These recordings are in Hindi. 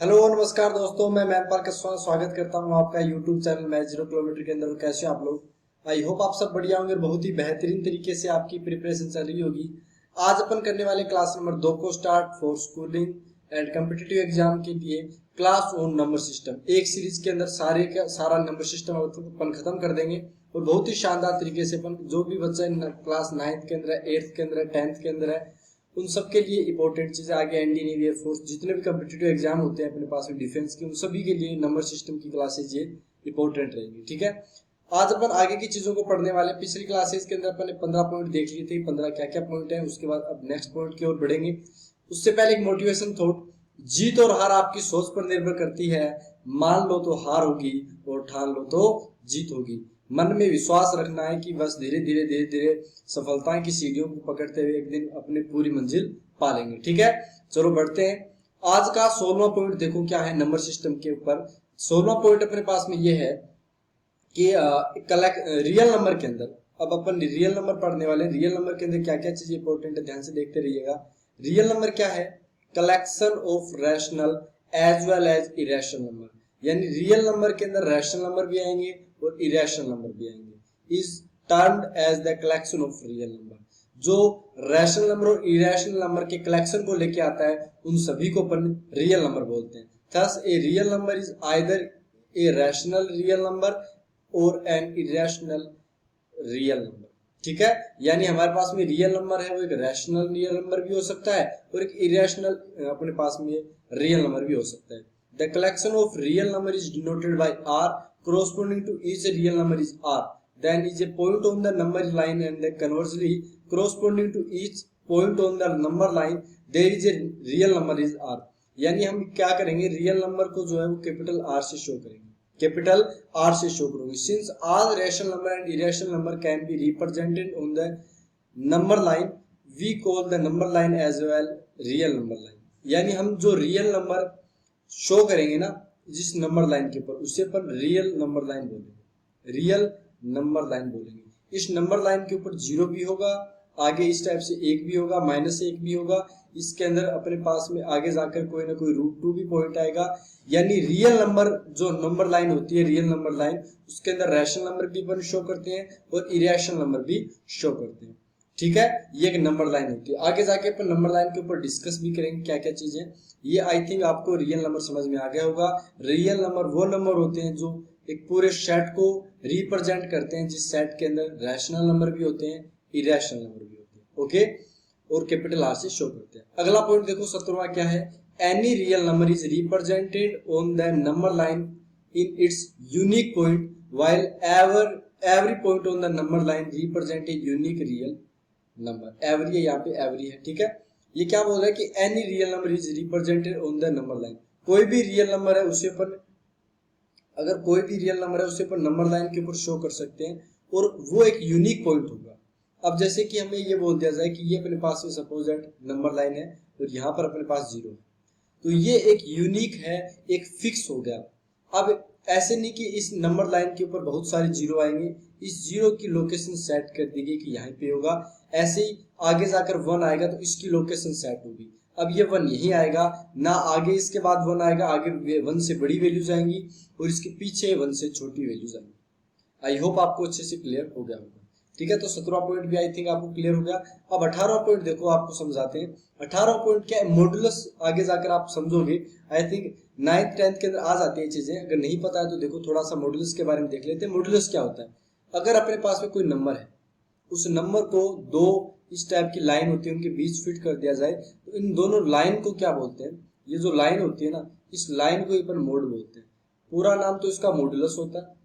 हेलो नमस्कार दोस्तों, मैं मैनपाल का स्वागत करता हूं आपका यूट्यूब चैनल मैच 0 किलोमीटर के अंदर। कैसे आप लोग? आई होप आप सब बढ़िया होंगे और बहुत ही बेहतरीन तरीके से आपकी प्रिपरेशन चल रही होगी। आज अपन करने वाले क्लास नंबर 2 को start for schooling and competitive exam के लिए क्लास ऑन नंबर सिस्टम। एक सीरीज के अंदर सारा नंबर सिस्टम अपन खत्म कर देंगे और बहुत ही शानदार तरीके से अपन जो भी बच्चा क्लास 9th के अंदर है, 8th के अंदर है, 10th के अंदर है, उन सब के लिए इंपॉर्टेंट चीजें आगे एनडी नेवी एयरफोर्स जितने भी कम्पिटिटिव एग्जाम होते हैं अपने पास में डिफेंस के, उन सभी के लिए नंबर सिस्टम की क्लासेज ये इंपॉर्टेंट रहेंगी। ठीक है, आज अपन आगे की चीजों को पढ़ने वाले। पिछली क्लासेज के अंदर अपन ने 15 पॉइंट देख लिए थे, 15 क्या क्या पॉइंट है, उसके बाद अब नेक्स्ट पॉइंट की ओर बढ़ेंगे। उससे पहले एक मोटिवेशन थॉट, जीत और हार आपकी सोच पर निर्भर करती है। मान लो तो हार होगी और ठान लो तो जीत होगी। मन में विश्वास रखना है कि बस धीरे धीरे धीरे धीरे सफलता की सीढ़ियों को पकड़ते हुए एक दिन अपनी पूरी मंजिल पा लेंगे। ठीक है, चलो बढ़ते हैं। आज का 16वां पॉइंट देखो क्या है नंबर सिस्टम के ऊपर। 16वां पॉइंट अपने पास में ये है कि रियल नंबर के अंदर, अब अपन रियल नंबर पढ़ने वाले। रियल नंबर के अंदर क्या क्या चीज इंपॉर्टेंट है, ध्यान से देखते रहिएगा। रियल नंबर क्या है? Collection of rational as well as irrational number. यानी रियल नंबर के अंदर रैशनल नंबर भी आएंगे और इरेशनल नंबर भी आएंगे। Is termed as the collection of real number. जो रैशनल नंबर और इरेशनल नंबर के कलेक्शन को लेके आता है उन सभी को अपन रियल नंबर बोलते हैं। Thus a real number is either a rational real number और एन इरेशनल रियल नंबर। ठीक है, यानी हमारे पास में रियल नंबर है वो एक रैशनल रियल नंबर भी हो सकता है और एक इरेशनल अपने पास में रियल नंबर भी हो सकता है। The collection of real number is denoted by R corresponding to each real number is r, then is a point on the number line, and then conversely corresponding to each point on the number line there is a real number is r। यानी हम क्या करेंगे, रियल नंबर को जो है वो कैपिटल आर से शो करेंगे, कैपिटल आर से शो करेंगे। Since all rational number and irrational number can be represented on the number line, we call the number line as well real number line. यानी हम जो रियल नंबर शो करेंगे ना जिस नंबर लाइन के ऊपर, उसे अपन रियल नंबर लाइन बोलेंगे, रियल नंबर लाइन बोलेंगे। इस नंबर लाइन के ऊपर जीरो भी होगा, आगे इस टाइप से एक भी होगा, -1 भी होगा। इसके अंदर अपने पास में आगे जाकर कोई ना कोई √2 भी पॉइंट आएगा। यानी रियल नंबर जो नंबर लाइन होती है, रियल नंबर लाइन, उसके अंदर रैशनल नंबर भी अपन शो करते हैं और इरेशनल नंबर भी शो करते हैं। ठीक है, ये एक नंबर लाइन होती है। आगे जाके अपन नंबर लाइन के ऊपर डिस्कस भी करेंगे क्या क्या चीजें। ये आई थिंक आपको रियल नंबर समझ में आ गया होगा। रियल नंबर वो नंबर होते हैं जो एक पूरे सेट को रिप्रेजेंट करते हैं, जिस सेट के अंदर रैशनल नंबर भी होते हैं, इरेशनल नंबर भी होते हैं। ओके, और कैपिटल आर से शो करते हैं। अगला पॉइंट देखो 17वां क्या है? Any real number is represented on the number line in its unique point while every point on the number line represent a unique real number. Every है, यहाँ पे एवरी है। ठीक है, ये क्या बोल रहा है कि any real number is represented on the number line. कोई भी रियल नंबर है उसे अपन, अगर कोई भी रियल नंबर है उसे अपन नंबर लाइन के ऊपर शो कर सकते हैं और वो एक यूनिक पॉइंट होगा। अब जैसे कि हमें ये बोल दिया जाए कि ये अपने पास में सपोज दैट नंबर लाइन है और यहाँ पर अपने पास जीरो है, तो ये एक यूनिक है, एक फिक्स हो गया। अब ऐसे नहीं कि इस नंबर लाइन के ऊपर बहुत सारे जीरो आएंगे, इस जीरो की लोकेशन सेट कर दी गई कि यहाँ पे होगा। ऐसे ही आगे जाकर 1 आएगा तो इसकी लोकेशन सेट होगी। अब ये 1 यही आएगा ना, आगे इसके बाद 1 आएगा, आगे 1 से बड़ी वैल्यूज आएंगी और इसके पीछे 1 से छोटी वैल्यूज आएंगी। आई होप आपको अच्छे से क्लियर हो गया होगा। ठीक है, तो 17वां पॉइंट भी आई थिंक आपको क्लियर हो गया। अब 18वां पॉइंट देखो, आपको समझाते हैं। 18वां पॉइंट क्या है? मॉडुलस। आगे जाकर आप समझोगे, आई थिंक 9th 10th के अंदर आ जाती है चीजें। अगर नहीं पता है तो देखो थोड़ा सा मॉडुलस के बारे में देख लेते हैं। मॉडुलस क्या होता है? अगर अपने पास में कोई नंबर है, उस नंबर को दो इस टाइप की लाइन होती है उनके बीच फिट कर दिया जाए, तो इन दोनों लाइन को क्या बोलते हैं? ये जो लाइन होती है ना, इस लाइन को अपन मोड बोलते हैं। पूरा नाम तो इसका मॉडुलस होता है,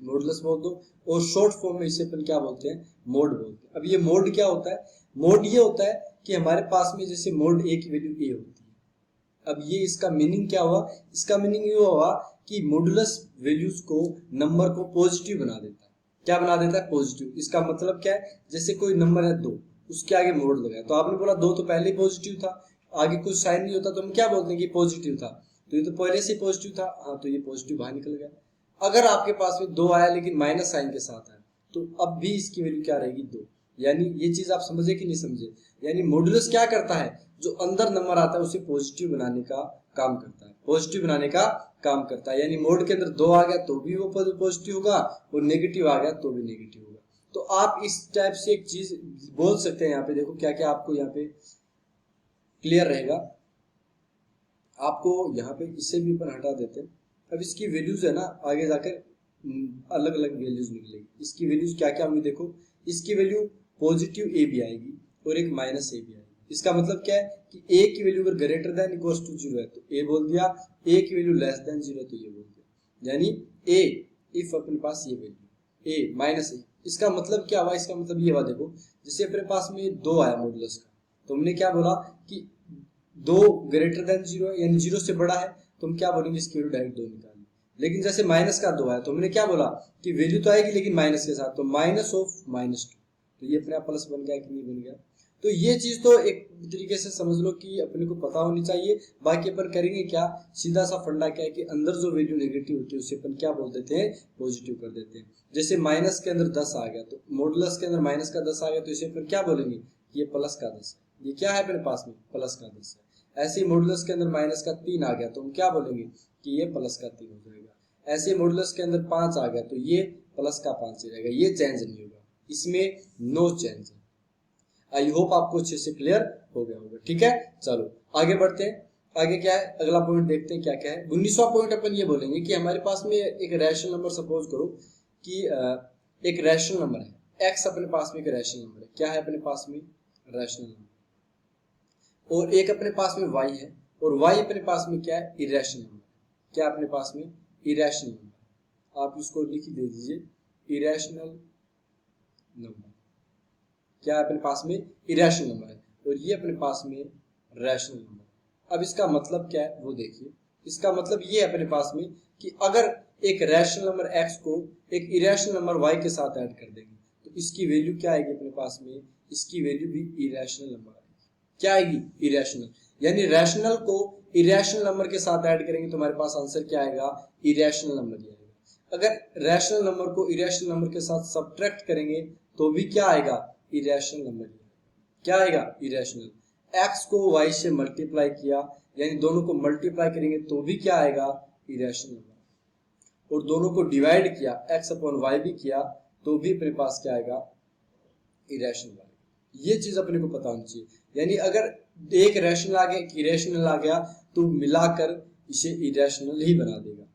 मॉडुलस बोल दो, और शॉर्ट फॉर्म में इसे अपन क्या बोलते हैं? मोड बोलते हैं। अब ये मोड क्या होता है? मोड ये होता है कि हमारे पास में जैसे मोड ए की वैल्यू ए होती है। अब ये इसका मीनिंग क्या हुआ? इसका मीनिंग ये हुआ कि मॉडुलस वैल्यूज को, नंबर को पॉजिटिव बना देता है। क्या बना देता है? पॉजिटिव। इसका मतलब क्या है? जैसे कोई नंबर है 2, उसके आगे मोड लगाया, तो आपने बोला 2 तो पहले ही पॉजिटिव था, आगे कुछ साइन नहीं होता तो हम क्या बोलते हैं कि पॉजिटिव था, तो ये तो पहले से पॉजिटिव था, हाँ तो ये पॉजिटिव बाहर निकल गया। अगर आपके पास में 2 आया लेकिन माइनस साइन के साथ आया, तो अब भी इसकी वैल्यू क्या रहेगी? 2। यानी ये चीज आप समझे कि नहीं समझे? यानी मॉडुलस क्या करता है? जो अंदर नंबर आता है उसे पॉजिटिव बनाने का काम करता है, पॉजिटिव बनाने का काम करता है। यानी मोड के अंदर 2 आ गया तो भी वो पॉजिटिव होगा और नेगेटिव आ गया तो भी नेगेटिव होगा। तो आप इस टाइप से एक चीज बोल सकते हैं। यहाँ पे देखो क्या क्या आपको यहाँ पे क्लियर रहेगा। आपको यहाँ पे इससे भी अपन हटा देते हैं। अब इसकी वैल्यूज है ना आगे जाकर अलग अलग वैल्यूज निकलेगी। इसकी वैल्यूज क्या क्या होंगी देखो, इसकी वैल्यू पॉजिटिव ए भी आएगी और एक माइनस ए भी आएगी। इसका मतलब क्या है कि ए की वैल्यू अगर ग्रेटर देन इक्वल्स टू 0 है तो ए बोल दिया, ए की वैल्यू लेस देन 0 तो ये बोल दिया। यानी ए इफ अपने पास ये वैल्यू ए माइनस ए, इसका मतलब क्या हुआ, इसका मतलब ये हुआ देखो, जैसे अपने पास में 2 आया मॉडुलस का, तो हमने क्या बोला कि 2 ग्रेटर देन 0 है यानी 0 से बड़ा है, तो हम क्या बोलेंगे इसकी वैल्यू डायरेक्ट 2 निकालेंगे। लेकिन जैसे माइनस का 2 है तो हमने क्या बोला कि वैल्यू तो आएगी लेकिन माइनस के साथ, तो माइनस ऑफ -2, तो ये अपने आप प्लस बन गया कि नहीं बन गया। तो ये चीज तो एक तरीके से समझ लो कि अपने को पता होनी चाहिए। बाकी अपन करेंगे क्या, सीधा सा फंडा क्या है कि अंदर जो वैल्यू नेगेटिव होती है उसे अपन क्या बोल देते हैं, पॉजिटिव कर देते हैं। जैसे माइनस के अंदर 10 आ गया तो मॉडुलस के अंदर माइनस का 10 आ गया तो इसे अपन क्या बोलेंगे, ये प्लस का 10 है। ये क्या है अपने पास में, प्लस का 10 है। ऐसे ही मॉडुलस के अंदर माइनस का 3 आ गया तो हम क्या बोलेंगे कि ये प्लस का 3 हो जाएगा। ऐसे मॉडुलस के अंदर 5 आ गया तो ये प्लस का 5 ही रहेगा, ये चेंज नहीं होगा, इसमें नो चेंज है। आई होप आपको अच्छे से क्लियर हो गया होगा। ठीक है, चलो आगे बढ़ते हैं। आगे क्या है, अगला पॉइंट देखते हैं क्या क्या है। 19वां पॉइंट अपन ये बोलेंगे कि हमारे पास में एक रैशनल नंबर, सपोज करो कि एक रैशनल नंबर है एक्स, अपने पास में एक रैशनल नंबर है। क्या है अपने पास में, रैशनल नंबर। और एक अपने पास में वाई है और वाई अपने पास में क्या है, इरेशनल नंबर। क्या अपने पास में, इरेशनल नंबर। आप इसको लिख दे दीजिए, इरेशनल नंबर। क्या अपने पास में, इरेशनल नंबर है और ये अपने पास में रैशनल नंबर। अब इसका मतलब क्या है वो देखिए। इसका मतलब ये है अपने पास में कि अगर एक रैशनल नंबर x को एक इरेशनल नंबर y के साथ ऐड कर देंगे तो इसकी वैल्यू क्या आएगी अपने पास में, इसकी वैल्यू भी इरेशनल नंबर आएगी। क्या आएगी, इरेशनल। यानी रैशनल को इरेशनल नंबर के साथ ऐड करेंगे तो हमारे पास आंसर क्या आएगा, इरेशनल नंबर ही आएगा। अगर रैशनल नंबर को इरेशनल नंबर के साथ सब्ट्रैक्ट करेंगे तो भी क्या आएगा, इरेशनल नंबर। क्या आएगा, इरेशनल। x को y से मल्टीप्लाई किया यानी दोनों को मल्टीप्लाई करेंगे तो भी क्या आएगा, इरेशनल नंबर। और दोनों को डिवाइड किया x अपॉन y भी किया तो भी अपने पास क्या आएगा, इरेशनल आएगा। ये चीज अपने को पता होनी चाहिए। यानी अगर एक रैशनल आ गया, एक इरेशनल आ गया तो मिलाकर इसे इरेशनल ही बना देगा।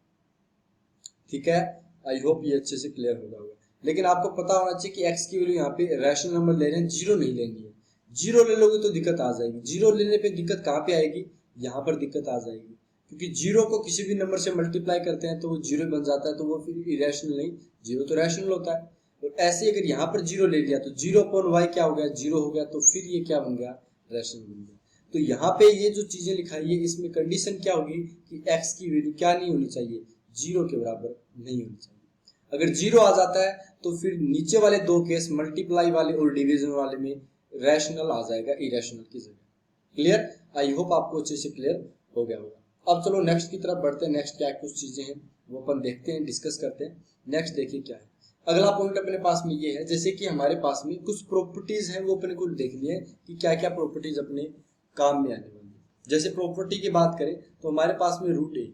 ठीक है, आई होप ये अच्छे से क्लियर हो जाएगा। लेकिन आपको पता होना चाहिए कि x की वैल्यू यहाँ पे रैशनल नंबर ले रहे हैं, 0 नहीं लेनी है। 0 ले लोगे तो दिक्कत आ जाएगी। 0 लेने पे दिक्कत कहाँ पे आएगी, यहाँ पर दिक्कत आ जाएगी, क्योंकि 0 को किसी भी नंबर से मल्टीप्लाई करते हैं तो वो 0 बन जाता है, तो वो फिर इरेशनल नहीं, 0 तो रैशनल होता है। और ऐसे अगर यहाँ पर 0 ले लिया तो 0 अपॉन y क्या हो गया, 0 हो गया, तो फिर ये क्या बन गया, रैशनल बन गया। तो यहाँ पे ये जो चीजें लिखाई है इसमें कंडीशन क्या होगी कि x की वैल्यू क्या नहीं होनी चाहिए, 0 के बराबर नहीं होनी चाहिए। अगर 0 आ जाता है तो फिर नीचे वाले 2 केस, मल्टीप्लाई वाले और डिवीजन वाले में रैशनल आ जाएगा इरेशनल की जगह। क्लियर, आई होप आपको अच्छे से क्लियर हो गया होगा। अब चलो नेक्स्ट की तरफ बढ़ते हैं। नेक्स्ट क्या कुछ चीजें हैं वो अपन देखते हैं, डिस्कस करते हैं। नेक्स्ट देखिए क्या है, अगला पॉइंट अपने पास में ये है, जैसे कि हमारे पास में कुछ प्रॉपर्टीज हैं वो अपने को देखनी है कि क्या क्या प्रॉपर्टीज अपने काम में आने वाली है। जैसे प्रॉपर्टी की बात करें तो हमारे पास में रूट ए,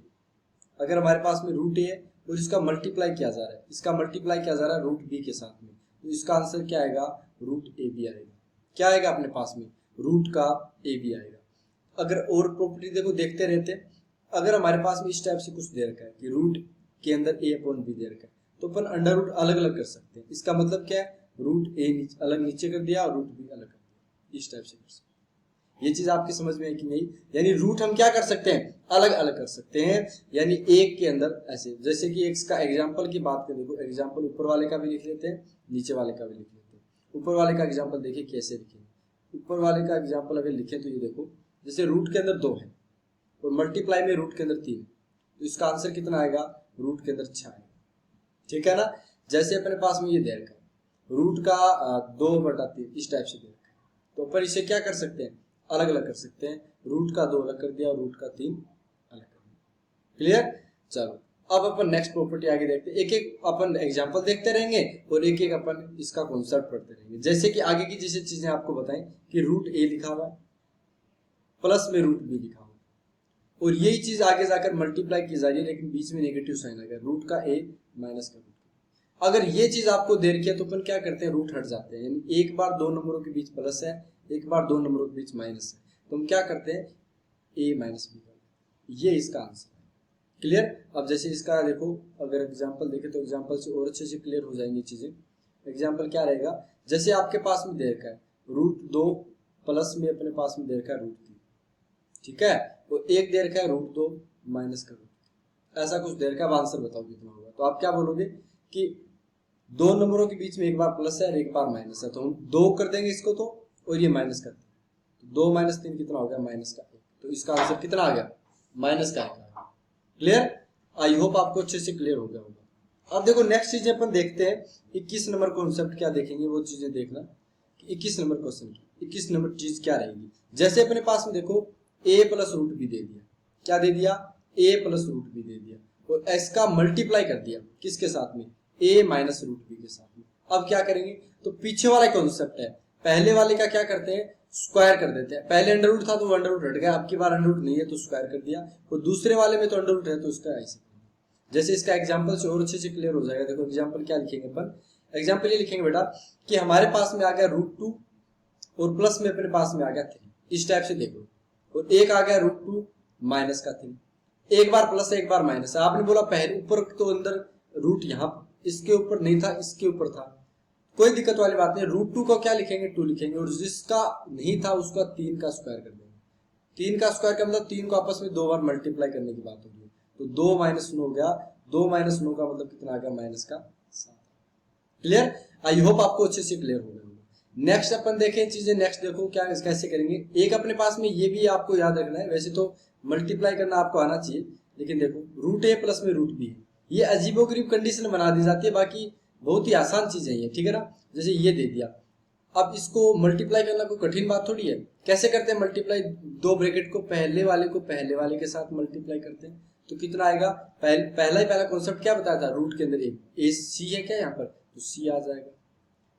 अगर हमारे पास में रूट ए है और इसका मल्टीप्लाई किया जा रहा है, इसका मल्टीप्लाई किया जा रहा है रूट बी के साथ में, तो इसका आंसर क्या आएगा, रूट ए बी आएगा। क्या आएगा अपने पास में, रूट का ए बी आएगा। अगर और प्रॉपर्टी देखो देखते रहते हैं, अगर हमारे पास में इस टाइप से कुछ दे रखा है कि रूट के अंदर ए अपॉन बी दे रखा है तो अपन अंडर रूट अलग अलग कर सकते हैं। इसका मतलब क्या है, रूट ए अलग नीचे कर दिया और रूट बी अलग कर दिया, इस टाइप से कर सकते हैं। ये चीज आपकी समझ में है कि नहीं। यानी रूट हम क्या कर सकते हैं, अलग अलग कर सकते हैं। यानी एक के अंदर ऐसे, जैसे कि एक्स का एग्जांपल की बात करें, देखो एग्जांपल ऊपर वाले का भी लिख लेते हैं, नीचे वाले का भी लिख लेते हैं। ऊपर वाले का एग्जांपल देखिए कैसे लिखें। ऊपर वाले का एग्जांपल अगर लिखे तो ये देखो, जैसे रूट के अंदर 2 है और मल्टीप्लाई में रूट के अंदर 3, तो इसका आंसर कितना आएगा, रूट के अंदर 6 आएगा। ठीक है ना। जैसे अपने पास में ये दे रखा है रूट का 2/3 इस टाइप से दे रखा है, तो अपन इसे क्या कर सकते हैं, अलग अलग कर सकते हैं। रूट का 2 अलग कर दिया और रूट का 3 अलग कर दिया। क्लियर, चलो अब अपन नेक्स्ट प्रॉपर्टी आगे देखते हैं। एक एक अपन एग्जांपल देखते रहेंगे और एक एक अपन इसका कॉन्सेप्ट पढ़ते रहेंगे। जैसे कि आगे की जैसे चीजें आपको बताएं कि रूट ए लिखा हुआ है प्लस में रूट बी लिखा हुआ है, और यही चीज आगे जाकर मल्टीप्लाई की जा रही है, लेकिन बीच में नेगेटिव साइन आ गया, रूट का ए माइनस का रूट। अगर ये चीज आपको दे रखी है तो अपन क्या करते हैं, रूट हट जाते हैं, यानी एक बार दो नंबरों के बीच प्लस है, एक बार दो नंबरों के बीच माइनस है, तो हम क्या करते हैं, ए माइनस बी, ये इसका आंसर है। क्लियर। अब जैसे इसका देखो, अगर एग्जांपल देखें तो एग्जांपल से और अच्छे से क्लियर हो जाएंगी चीजें। एग्जांपल क्या रहेगा, जैसे आपके पास में दे रखा है रूट 2 प्लस में अपने पास में दे रखा है रूट 3, ठीक है, तो एक दे रखा है रूट 2 माइनस का रूट, ऐसा कुछ दे रखा है। अब आंसर बताओ कितना होगा, तो आप क्या बोलोगे कि दो नंबरों के बीच में एक बार प्लस है और एक बार माइनस है, तो हम 2 कर देंगे इसको तो, और ये माइनस करते हैं, तो 2 माइनस 3 कितना हो गया, माइनस का 1, तो इसका आंसर कितना आ गया, माइनस का 1। क्लियर। आई होप आपको अच्छे से क्लियर हो गया होगा। अब देखो नेक्स्ट चीजें अपन देखते हैं, 21 नंबर कॉन्सेप्ट क्या देखेंगे, वो चीजें देखना। 21 नंबर क्वेश्चन की 21 नंबर चीज क्या रहेगी, जैसे अपने पास में देखो a प्लस रूट बी दे दिया, क्या दे दिया, a प्लस रूट बी दे दिया, और इसका मल्टीप्लाई कर दिया किसके साथ में, a माइनस रूट बी के साथ में। अब क्या करेंगे, तो पीछे वाला कॉन्सेप्ट है, पहले वाले का क्या करते हैं, स्क्वायर कर देते हैं। पहले अंडर रूट था तो अंडर रूट हट गया, अब की बार अंडर रूट नहीं है तो स्क्वायर कर दिया, और दूसरे वाले में तो अंडर रूट है तो उसका ऐसे। जैसे इसका एग्जांपल से और अच्छे से क्लियर हो जाएगा। देखो एग्जांपल क्या लिखेंगे अपन, एग्जांपल ये लिखेंगे बेटा कि हमारे पास में आ गया रूट 2 और प्लस में अपने पास में आ गया 3, इस टाइप से देखो, और एक आ गया रूट 2 माइनस का 3, एक बार प्लस है एक बार माइनस है। आपने बोला पहले ऊपर तो अंदर रूट यहाँ इसके ऊपर नहीं था, इसके ऊपर था, कोई दिक्कत वाली बात नहीं, रूट 2 को क्या लिखेंगे, 2 लिखेंगे, और जिसका नहीं था उसका 3 का स्क्वायर कर देंगे। 3 का स्क्वायर का मतलब 3 को आपस में 2 बार मल्टीप्लाई करने की बात होगी, तो 2 माइनस 9 हो गया, 2 माइनस 9 का मतलब कितना आ गया, माइनस का 7। क्लियर। आई होप आपको अच्छे से क्लियर हो गया होगा। नेक्स्ट अपन देखें चीजें, नेक्स्ट देखो क्या कैसे करेंगे। एक अपने पास में ये भी आपको याद रखना है, वैसे तो मल्टीप्लाई करना आपको आना चाहिए, लेकिन देखो रूट a प्लस में रूट b, ये अजीबोगरीब कंडीशन बना दी जाती है, बाकी बहुत ही आसान चीजें ये, ठीक है ना। जैसे ये दे दिया, अब इसको मल्टीप्लाई करना कोई कठिन बात थोड़ी है। कैसे करते हैं मल्टीप्लाई, दो ब्रैकेट को पहले वाले के साथ मल्टीप्लाई करते हैं, तो कितना आएगा, पहला कॉन्सेप्ट क्या बताया था, रूट के अंदर ए सी है क्या यहाँ पर, तो सी आ जाएगा,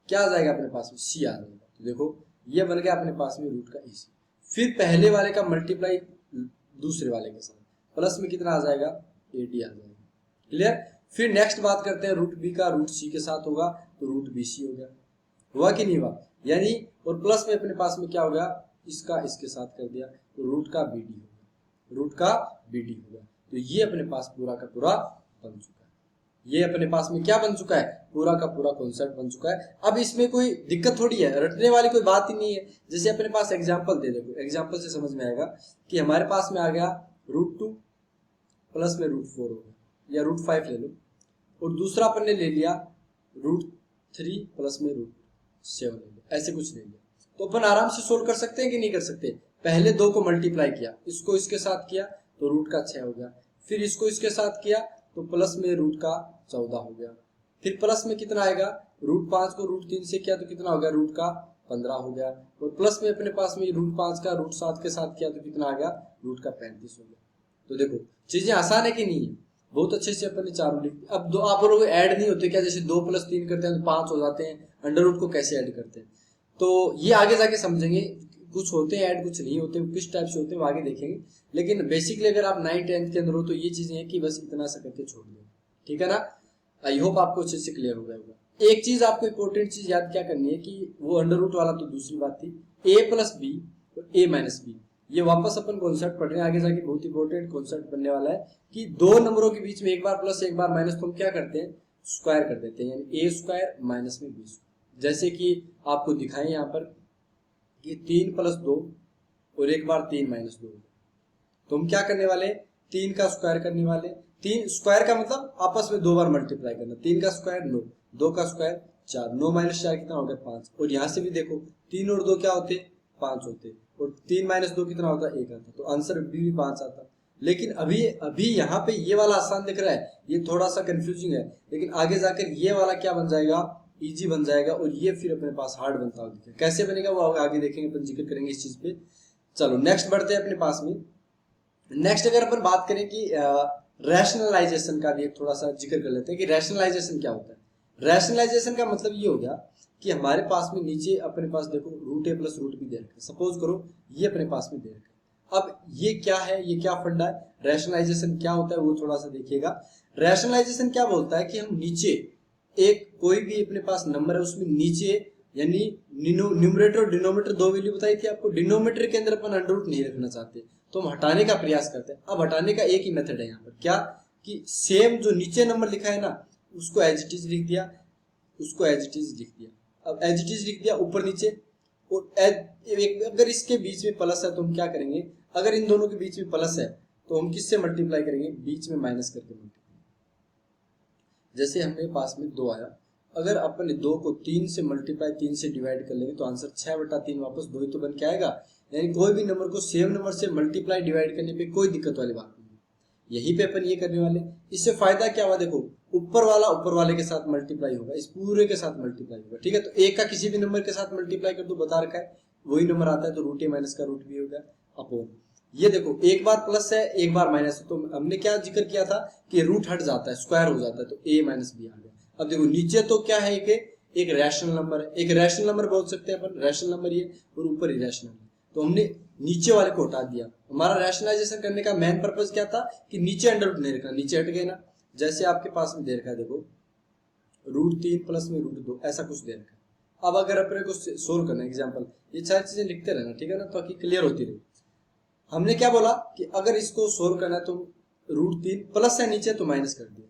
क्या आ जाएगा अपने पास में, सी आ जाएगा। तो देखो ये बन गया अपने पास में रूट का ए सी, फिर पहले वाले का मल्टीप्लाई दूसरे वाले के साथ, प्लस में कितना आ जाएगा, ए डी आ जाएगा। क्लियर। फिर नेक्स्ट बात करते हैं रूट बी का, रूट सी के साथ होगा तो रूट बी सी हो गया, हुआ कि नहीं हुआ, यानी और प्लस में अपने पास में क्या हो गया, इसका इसके साथ कर दिया तो रूट का बी डी हो गया, रूट का बी डी हो गया। तो ये अपने पास पूरा का पूरा बन चुका है, ये अपने पास में क्या बन चुका है, पूरा का पूरा कॉन्सेप्ट बन चुका है। अब इसमें कोई दिक्कत थोड़ी है, रटने वाली कोई बात ही नहीं है। जैसे अपने पास एग्जाम्पल दे, देखो एग्जाम्पल से समझ में आएगा कि हमारे पास में आ गया रूट 2 प्लस में रूट 4 हो गया, या रूट 5 ले लो, और दूसरा अपन ने ले लिया रूट 3 प्लस में रूट 7 ले लो, ऐसे कुछ ले लिया, तो अपन आराम से सोल्व कर सकते हैं कि नहीं कर सकते। पहले 2 को मल्टीप्लाई किया, इसको इसके साथ किया तो रूट का 6 हो गया, फिर इसको इसके साथ किया तो प्लस में रूट का 14 हो गया, फिर प्लस में कितना आएगा, रूट 5 को रूट 3 से किया तो कितना हो गया, रूट का 15 हो गया, और प्लस में अपने पास में रूट 5 का रूट 7 के साथ किया तो कितना आ गया, रूट का 35 हो गया। तो देखो चीजें आसान है कि नहीं है, बहुत अच्छे से अपन ने चारों लिख। अब दो आप लोग ऐड नहीं होते क्या, जैसे 2 + 3 करते हैं तो 5 हो जाते हैं, अंडर रूट को कैसे ऐड करते हैं, तो ये आगे जाके समझेंगे। कुछ होते हैं ऐड, कुछ नहीं होते, किस टाइप से होते हैं वो आगे देखेंगे। लेकिन बेसिकली अगर आप 9th 10th के अंदर हो तो ये चीजें हैं कि बस इतना सा करके छोड़ दो, ठीक है ना। आई होप आपको अच्छे से क्लियर हो गया होगा। एक चीज आपको इंपॉर्टेंट चीज याद क्या करनी है कि वो अंडर रूट वाला तो दूसरी बात थी, a + b और a - b, ये वापस अपन कॉन्सेप्ट पढ़ रहे हैं, आगे जाके बहुत इंपॉर्टेंट कॉन्सेप्ट बनने वाला है कि दो नंबरों के बीच में एक बार प्लस एक बार माइनस, तो हम क्या करते हैं, स्क्वायर कर देते हैं, यानी a स्क्वायर माइनस में b स्क्वायर। जैसे कि आपको दिखाएं यहाँ पर कि 3 + 2 और एक बार 3 - 2, तो हम क्या करने वाले, 3 का स्क्वायर करने वाले। 3 स्क्वायर का मतलब आपस में 2 बार मल्टीप्लाई करना, 3 का स्क्वायर 9, 2 का स्क्वायर 4, 9 - 4 कितना हो गया, 5। और यहाँ से भी देखो 3 और 2 क्या होते, 5 होते, और 3 - 2 कितना होता, 1 आता, तो आंसर भी 5 आता। लेकिन अभी यहाँ पे ये वाला आसान दिख रहा है, ये थोड़ा सा कंफ्यूजिंग है, लेकिन आगे जाकर ये वाला क्या बन जाएगा, इजी बन जाएगा, और ये फिर अपने पास हार्ड बनता होगा। कैसे बनेगा वो आगे देखेंगे, अपन जिक्र करेंगे इस चीज पे। चलो नेक्स्ट बढ़ते हैं अपने पास में। नेक्स्ट अगर अपन बात करें कि रैशनलाइजेशन का भी एक थोड़ा सा जिक्र कर लेते हैं कि रैशनलाइजेशन क्या होता है। रैशनलाइजेशन का मतलब ये हो गया कि हमारे पास में नीचे अपने पास देखो रूट a + रूट b दे रखा है, सपोज करो ये अपने पास में दे रखा है। अब ये क्या है, ये क्या फंडा है, रैशनलाइजेशन क्या होता है वो थोड़ा सा देखिएगा। रैशनलाइजेशन क्या बोलता है कि हम नीचे एक कोई भी अपने पास नंबर है उसमें नीचे यानी न्यूमरेटर और डिनोमिनेटर दो वैल्यू बताई थी आपको, डिनोमिनेटर के अंदर अपन अंडर रूट नहीं रखना चाहते तो हम हटाने का प्रयास करते हैं। अब हटाने का एक ही मेथड है यहाँ पर, क्या कि सेम जो नीचे नंबर लिखा है ना उसको एज इट इज लिख दिया, उसको एज इट इज लिख दिया। अब एज इट इज लिख दिया ऊपर नीचे, और अगर इसके बीच में प्लस है तो हम क्या करेंगे, अगर इन दोनों के बीच में प्लस है तो हम किससे मल्टीप्लाई करेंगे, बीच में माइनस करके मल्टीप्लाई। जैसे हमने पास में 2 आया, अगर अपन 2 को 3 से मल्टीप्लाई 3 से डिवाइड कर लेंगे तो आंसर 6/3 वापस 2 ही तो बन के आएगा। यानी कोई भी नंबर को सेम नंबर से मल्टीप्लाई डिवाइड करने पे कोई दिक्कत वाली बात नहीं है। यही पे अपन ये करने वाले। इससे फायदा क्या हुआ, देखो ऊपर वाला ऊपर वाले के साथ मल्टीप्लाई होगा, इस पूरे के साथ मल्टीप्लाई होगा, ठीक है। तो एक का किसी भी नंबर के साथ मल्टीप्लाई कर दो, बता रखा है वही नंबर आता है, तो रूट ए माइनस का रूट बी होगा अपॉन। ये देखो एक बार प्लस है एक बार माइनस है, तो हमने क्या जिक्र किया था कि रूट हट जाता है, स्क्वायर हो जाता है, तो ए माइनस बी आ गया। अब देखो नीचे तो क्या है, एक रैशनल नंबर है, एक रैशनल नंबर बोल सकते हैं अपन, रैशनल नंबर ये, और ऊपर इरेशनल है, तो हमने नीचे वाले को हटा दिया। हमारा रैशनलाइजेशन करने का मेन पर्पस क्या था कि नीचे अंडर रूट नहीं रखना, नीचे हट गए ना। जैसे आपके पास में दे रखा है, देखो √3 प्लस में √2 ऐसा कुछ दे रखा है। अब अगर अपने को सोल्व करना है एग्जाम्पल, ये सारी चीजें लिखते रहना, ठीक है ना, ताकि क्लियर होती रहे। हमने क्या बोला कि अगर इसको सोल्व करना है तो √3 प्लस है नीचे तो माइनस कर दिया,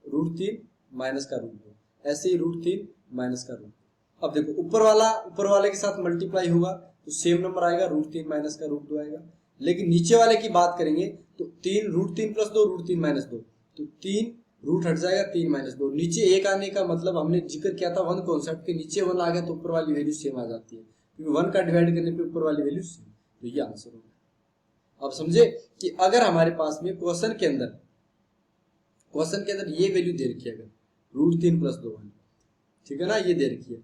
√3 माइनस का √2, ऐसे ही √3 माइनस का √2। अब देखो ऊपर वाले के साथ मल्टीप्लाई होगा तो सेम नंबर आएगा, √3 माइनस का √2 आएगा। लेकिन नीचे वाले की बात करेंगे तो √3 प्लस 2 √3 माइनस 2, तो 3 रूट हट जाएगा, 3 माइनस 2। नीचे एक आने का मतलब हमने जिक्र किया था 1 कॉन्सेप्ट के, नीचे 1 आ गया तो ऊपर वाली वैल्यू सेम आ जाती है, क्योंकि 1 का डिवाइड करने पे ऊपर वाली वैल्यू सेम, तो ये आंसर होगा। अब समझे कि अगर हमारे पास में क्वेश्चन के अंदर ये वैल्यू दे रखी है, अगर √3 प्लस 2 वाली, ठीक है ना, ये दे रखी है,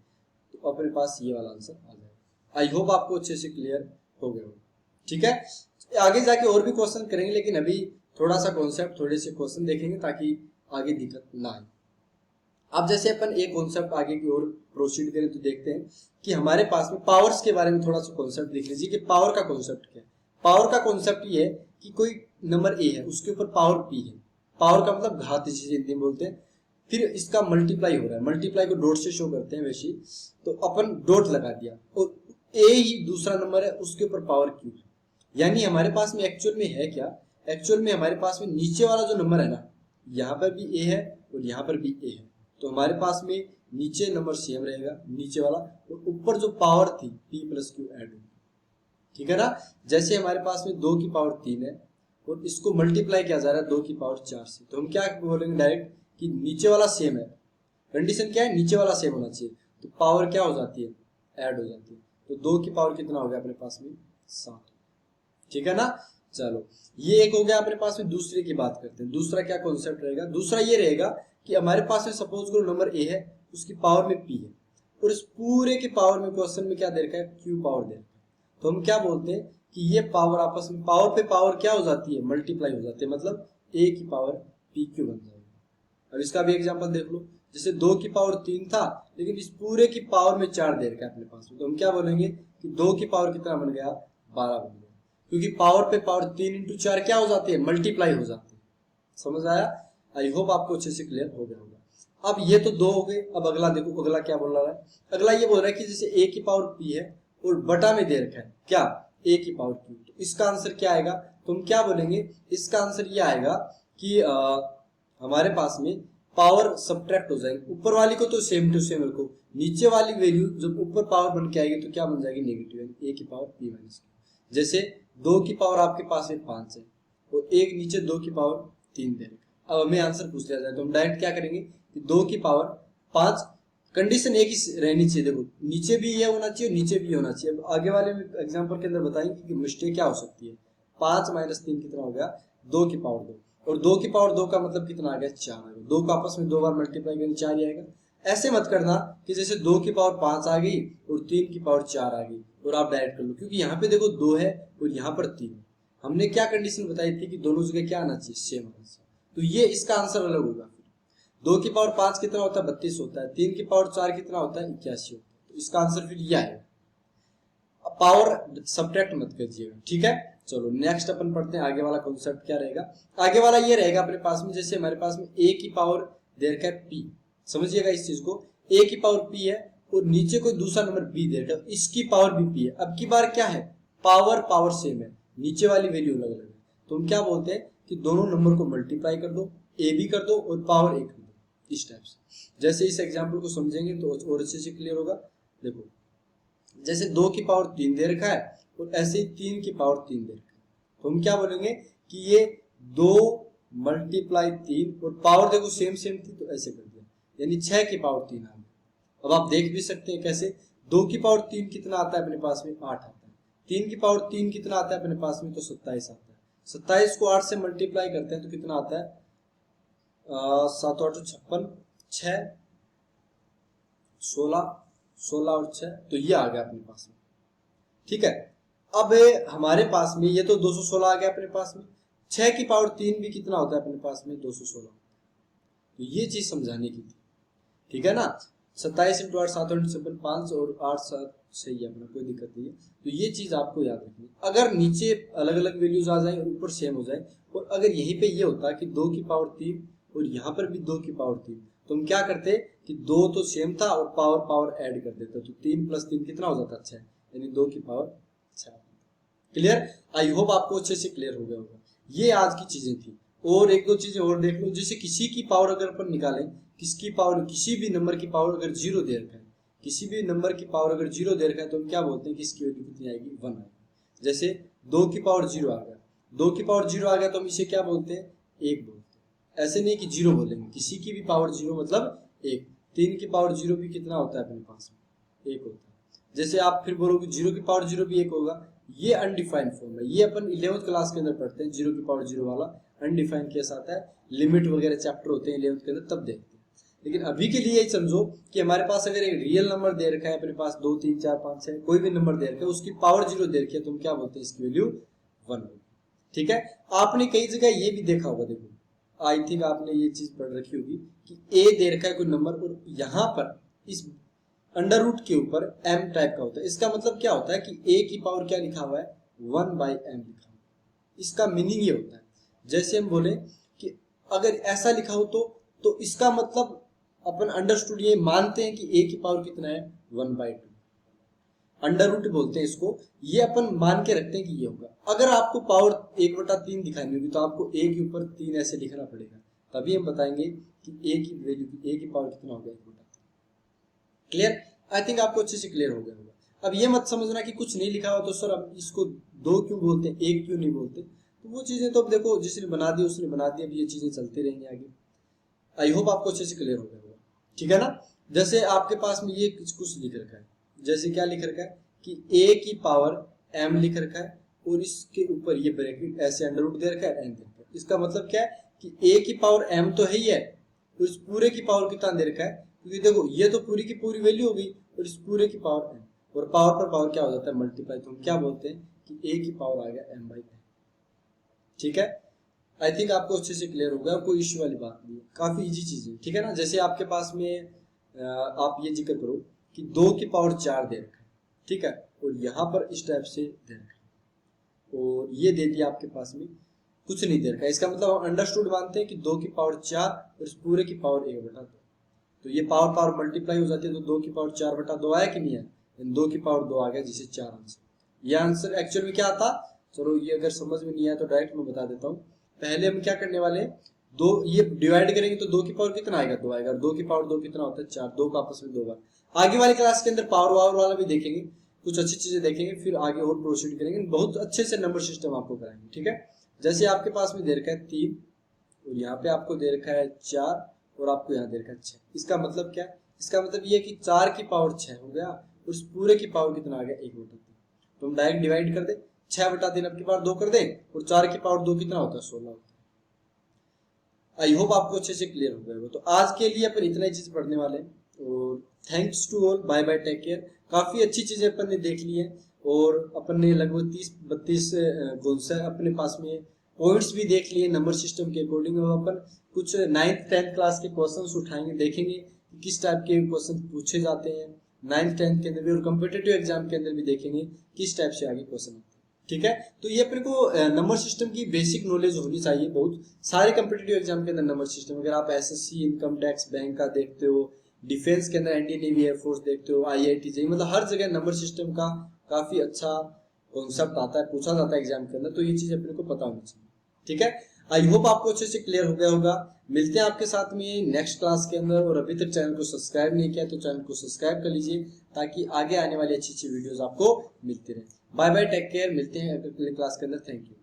तो अपने पास ये वाला आंसर आ जाएगा। आई होप आपको अच्छे से क्लियर हो गया होगा, ठीक है। आगे जाके और भी क्वेश्चन करेंगे, लेकिन अभी थोड़ा सा कॉन्सेप्ट, थोड़े से क्वेश्चन देखेंगे ताकि आगे दिक्कत ना आए। अब जैसे अपन एक कॉन्सेप्ट आगे की ओर प्रोसीड करें तो देखते हैं कि हमारे पास में पावर्स के बारे में थोड़ा सा कॉन्सेप्ट देख लीजिए कि पावर का कॉन्सेप्ट क्या है। पावर का कॉन्सेप्ट ये है कि कोई नंबर ए है, उसके ऊपर पावर पी है, पावर का मतलब घात जिसे हिंदी में बोलते हैं, फिर इसका मल्टीप्लाई हो रहा है, मल्टीप्लाई को डॉट से शो करते हैं वैसे, तो अपन डॉट लगा दिया और ए ही दूसरा नंबर है उसके ऊपर पावर क्यू है। यानी हमारे पास में एक्चुअल में है क्या, एक्चुअल में हमारे पास में नीचे वाला जो नंबर है ना, यहाँ पर भी ए है और यहाँ पर भी ए है, तो हमारे पास में नीचे नंबर सेम रहेगा नीचे वाला, और ऊपर जो पावर थी p प्लस क्यू ऐड होगी, ठीक है ना। जैसे हमारे पास में 2 की पावर 3 है और इसको मल्टीप्लाई किया जा रहा है 2 की पावर 4 से, तो हम क्या बोलेंगे डायरेक्ट कि नीचे वाला सेम है। कंडीशन क्या है, नीचे वाला सेम होना चाहिए, तो पावर क्या हो जाती है, ऐड हो जाती है, तो 2 की पावर कितना हो गया अपने पास में 7, ठीक है ना। चलो ये एक हो गया अपने पास में। दूसरे की बात करते हैं, दूसरा क्या कॉन्सेप्ट रहेगा, दूसरा ये रहेगा कि हमारे पास में सपोज करो नंबर ए है, उसकी पावर में पी है, और इस पूरे के पावर में क्वेश्चन में क्या दे रखा है, क्यू पावर दे रखा है, तो हम क्या बोलते हैं कि ये पावर आपस में पावर पे पावर क्या हो जाती है, मल्टीप्लाई हो जाती है, मतलब ए की पावर पी क्यू बन जाएगी। अब इसका भी एग्जाम्पल देख लो, जैसे 2 की पावर 3 था लेकिन इस पूरे की पावर में 4 दे रखा है अपने पास में, तो हम क्या बोलेंगे कि 2 की पावर कितना बन गया, 12 बन गया, क्योंकि पावर पे पावर 3 इंटू 4 क्या हो जाती है, मल्टीप्लाई हो जाती है। समझ आया, आई होप आपको अच्छे से क्लियर हो गया होगा। अब ये तो 2 हो गए। अब अगला देखो, अगला क्या बोल रहा है, अगला ये बोल रहा है कि जैसे ए की पावर पी है और बटा में दे रखा है क्या, ए की पावर क्यू, तो इसका आंसर क्या आएगा, तो हम क्या बोलेंगे, इसका आंसर ये आएगा कि हमारे पास में पावर सब्ट्रैक्ट हो जाएगी, ऊपर वाली को तो सेम टू सेम रखो, नीचे वाली वैल्यू जब ऊपर पावर बन के आएगी तो क्या बन जाएगी, नेगेटिव, ए की पावर पी माइनस क्यू। जैसे 2 की पावर आपके पास में 5 है और एक नीचे 2 की पावर 3 दे रखा। अब हमें आंसर पूछ लिया जाए तो हम डायरेक्ट क्या करेंगे कि 2 की पावर 5, कंडीशन एक ही रहनी चाहिए, देखो नीचे भी ये होना चाहिए नीचे भी होना चाहिए। अब आगे वाले एग्जांपल के अंदर बताएंगे कि मिस्टेक क्या हो सकती है। 5 माइनस 3 कितना हो गया, 2 की पावर 2, और 2 की पावर 2 का मतलब कितना आ गया, 4 आ गया। 2 का आपस में 2 बार मल्टीप्लाई करेंगे 4 ही आएगा। ऐसे मत करना कि जैसे 2 की पावर 5 आ गई और 3 की पावर 4 आ गई और आप डायरेक्ट कर लो, क्योंकि यहाँ पे देखो 2 है और यहाँ पर 3। हमने क्या कंडीशन बताई थी कि दोनों जगह क्या आना चाहिए, सेम आना चाहिए, तो ये इसका आंसर अलग होगा। 2 की पावर 5 कितना होता है, 32 होता है, 3 की पावर 4 कितना होता है, 81 होता है, तो इसका आंसर फिर ये आएगा। पावर सब्ट्रैक्ट मत कीजिएगा, ठीक है। चलो नेक्स्ट अपन पढ़ते हैं आगे वाला कॉन्सेप्ट क्या रहेगा। आगे वाला ये रहेगा अपने पास में, जैसे हमारे पास में a की पावर दे रखा है p, समझिएगा इस चीज को, a की पावर p है और नीचे कोई दूसरा नंबर b दे रखा है, इसकी पावर भी p है। अब की बार क्या है, पावर सेम है, नीचे वाली वैल्यू अलग अलग है, तो हम क्या बोलते हैं कि दोनों नंबर को मल्टीप्लाई कर दो, a भी कर दो और पावर a कर दो, इस टाइप से। जैसे इस एग्जाम्पल को समझेंगे तो और अच्छे से क्लियर होगा। देखो जैसे 2 की पावर 3 दे रखा है और ऐसे ही 3 की पावर 3 दे रखा है, तो हम क्या बोलेंगे कि ये 2 मल्टीप्लाई 3 और पावर देखो सेम थी तो ऐसे कर दिया, यानी 6 की पावर 3 आ गई। अब आप देख भी सकते हैं कैसे, 2 की पावर 3 कितना आता है अपने पास में, 8 आता है। 3 की पावर 3 कितना आता है अपने पास में, तो 27 आता है। 27 को 8 से मल्टीप्लाई करते हैं तो कितना आता है, 7 8 56, 6 16 और 6, तो ये आ गया अपने पास में। ठीक है, अब हमारे पास में ये तो 216 आ गया अपने पास में, 6 की पावर 3 भी कितना होता है अपने पास में, 216। तो ये चीज समझाने की थी, ठीक है ना। 27 इंटू 8 7 8 56 5 और 8 7 सही है अपना, कोई दिक्कत नहीं है। तो ये चीज आपको याद रखनी, अगर नीचे अलग अलग वैल्यूज आ जाए और ऊपर सेम हो जाए, और अगर यहीं पे ये होता कि 2 की पावर 3 और यहाँ पर भी 2 की पावर 3, तो हम क्या करते कि 2 तो सेम था और पावर ऐड कर देते, तो 3 + 3 कितना हो जाता, 6, यानी 2 की पावर 6। क्लियर, आई होप आपको अच्छे से क्लियर हो गया होगा। ये आज की चीजें थी, और एक दो चीजें और देख लो, जैसे किसी की पावर अगर अपन निकालें, किसकी पावर, किसी भी नंबर की पावर अगर 0 दे रखा है, किसी भी नंबर की पावर अगर 0 दे रखा है, तो हम क्या बोलते हैं कि इसकी वैल्यू कितनी आएगी, 1 आएगी। जैसे 2 की पावर 0 आ गया, 2 की पावर 0 आ गया तो हम इसे क्या बोलते हैं, 1 बोलते हैं। ऐसे नहीं कि 0 बोलेंगे, किसी की भी पावर 0 मतलब 1। 3 की पावर 0 भी कितना होता है अपने पास में, 1 होता है। जैसे आप फिर बोलोगे 0 की पावर 0 भी 1 होगा, ये अनडिफाइंड फॉर्म है, ये अपन 11th क्लास के अंदर पढ़ते हैं। 0 की पावर 0 वाला अनडिफाइंड केस आता है, लिमिट वगैरह चैप्टर होते हैं 11th के अंदर, तब देखते हैं। लेकिन अभी के लिए समझो कि हमारे पास अगर एक रियल नंबर दे रखा है अपने पास, 2 3 4 5 6 कोई भी नंबर दे रखा है, उसकी पावर 0 दे रखी है, तो हम क्या बोलते हैं, इसकी वैल्यू 1 होगी। ठीक है, आपने कई जगह ये भी देखा होगा, देखो आई थिंक आपने ये चीज पढ़ रखी होगी कि a दे रखा है कोई नंबर, और यहाँ पर इस अंडर रूट के ऊपर m टाइप का होता है। इसका मतलब क्या होता है कि a की पावर क्या लिखा हुआ है, 1/m लिखा हुआ है। इसका मीनिंग ये होता है, जैसे हम बोले कि अगर ऐसा लिखा हो तो इसका मतलब अपन अंडरस्टूड ये मानते हैं कि a की पावर कितना है, 1/2, अंडर रूट बोलते हैं इसको। ये अपन मान के रखते हैं कि ये होगा। अगर आपको पावर 1/3 दिखानी होगी तो आपको a के ऊपर 3 ऐसे लिखना पड़ेगा, तभी हम बताएंगे कि a की वैल्यू, a की पावर कितना होगा, 1/3। क्लियर, आई थिंक आपको अच्छे से क्लियर हो गया होगा। अब ये मत समझना कि कुछ नहीं लिखा हो तो सर अब इसको 2 क्यों बोलते हैं, 1 क्यों नहीं बोलते, तो वो चीजें तो अब देखो जिसने बना दी उसने बना दी, अब ये चीजें चलती रहेंगी आगे। आई होप आपको अच्छे से क्लियर हो गया होगा, ठीक है ना। जैसे आपके पास में ये कुछ लिख रखा है, जैसे क्या लिख रखा है कि a की पावर m लिख रखा है, और इसके ऊपर ये ब्रैकेट ऐसे अंडर रूट दे रखा है, n दे रखा है। इसका मतलब क्या है कि a की पावर m तो है ही है, तो इस पूरे की पावर कितना दे रखा है, क्योंकि देखो ये तो पूरी की पूरी वैल्यू हो गई, और इस पूरे की पावर m, और पावर पर पावर क्या हो जाता है, मल्टीप्लाई, तो हम क्या बोलते हैं कि a की पावर आ गया m/n। ठीक है, आई थिंक आपको अच्छे से क्लियर हो गया, कोई इश्यू वाली बात नहीं है, काफी इजी चीज है। ठीक है ना, जैसे आपके पास में आप ये जिक्र करो कि 2 की पावर 4 दे रखा है, ठीक है, और यहाँ पर इस टाइप से दे रखा है, और ये दे दिया आपके पास में कुछ नहीं दे रखा है। इसका मतलब हम अंडरस्टूड मानते हैं कि 2 की पावर 4 और इस पूरे की पावर 1/2, तो ये पावर मल्टीप्लाई हो जाती है, तो 2 की पावर 4/2 आया कि नहीं है, 2 की पावर 2 आ गया, जिसे 4 आंसर। ये आंसर एक्चुअल में क्या आता, चलो ये अगर समझ में नहीं आया तो डायरेक्ट मैं बता देता हूँ। पहले हम क्या करने वाले हैं, 2 ये डिवाइड करेंगे तो 2 की पावर कितना आएगा, 2 आएगा, 2 की पावर 2 कितना होता है, 4, 2 का आपस में 2 बार। आगे वाली क्लास के अंदर पावर वावर वाला भी देखेंगे, कुछ अच्छी चीजें देखेंगे, फिर आगे और प्रोसीड करेंगे, बहुत अच्छे से नंबर सिस्टम आपको कराएंगे। ठीक है, जैसे आपके पास में दे रखा है 3, और यहाँ पे आपको दे रखा है 4, और आपको यहाँ दे रखा है 6। इसका मतलब क्या है, इसका मतलब ये कि 4 की पावर 6 हो गया, और उस पूरे की पावर कितना आ गया, 1/3। तो हम डायरेक्ट डिवाइड कर दे, 6/3 अब की बार 2 कर दे, और 4 की पावर 2 कितना होता है, 16 होता है। आई होप आपको अच्छे से क्लियर हो गया होगा। तो आज के लिए अपन इतना ही चीज पढ़ने वाले हैं, और thanks to all, bye bye, take care. काफी अच्छी चीजें अपन ने देख ली है, और अपन ने लगभग 30-32 गुणस अपने पास में, पॉइंट्स भी देख लिए नंबर सिस्टम के अकॉर्डिंग। अपन कुछ 9th 10th क्लास के क्वेश्चंस उठाएंगे, देखेंगे कि किस टाइप के क्वेश्चन पूछे जाते हैं 9th 10th के अंदर भी, और कॉम्पिटिटिव एग्जाम के अंदर भी देखेंगे किस टाइप से आगे क्वेश्चन आते हैं। ठीक है। तो ये अपने को नंबर सिस्टम की बेसिक नॉलेज होनी चाहिए बहुत। सारे कम्पिटेटिव एग्जाम के अंदर नंबर सिस्टम, अगर आप एसएससी, इनकम टैक्स, बैंक का देखते हो, डिफेंस के अंदर इंडियन नेवी एयरफोर्स देखते हो, आईआईटी जेईई, मतलब हर जगह नंबर सिस्टम का काफी अच्छा कॉन्सेप्ट आता है, पूछा जाता है एग्जाम के अंदर। तो ये चीज अपने को पता होनी चाहिए, ठीक है। आई होप आपको अच्छे से क्लियर हो गया होगा। मिलते हैं आपके साथ में नेक्स्ट क्लास के अंदर, और अभी तक चैनल को सब्सक्राइब नहीं किया तो चैनल को सब्सक्राइब कर लीजिए, ताकि आगे आने वाली अच्छी अच्छी वीडियोस आपको मिलती रहे। बाय बाय, टेक केयर, मिलते हैं अगले क्लास के अंदर। Thank you.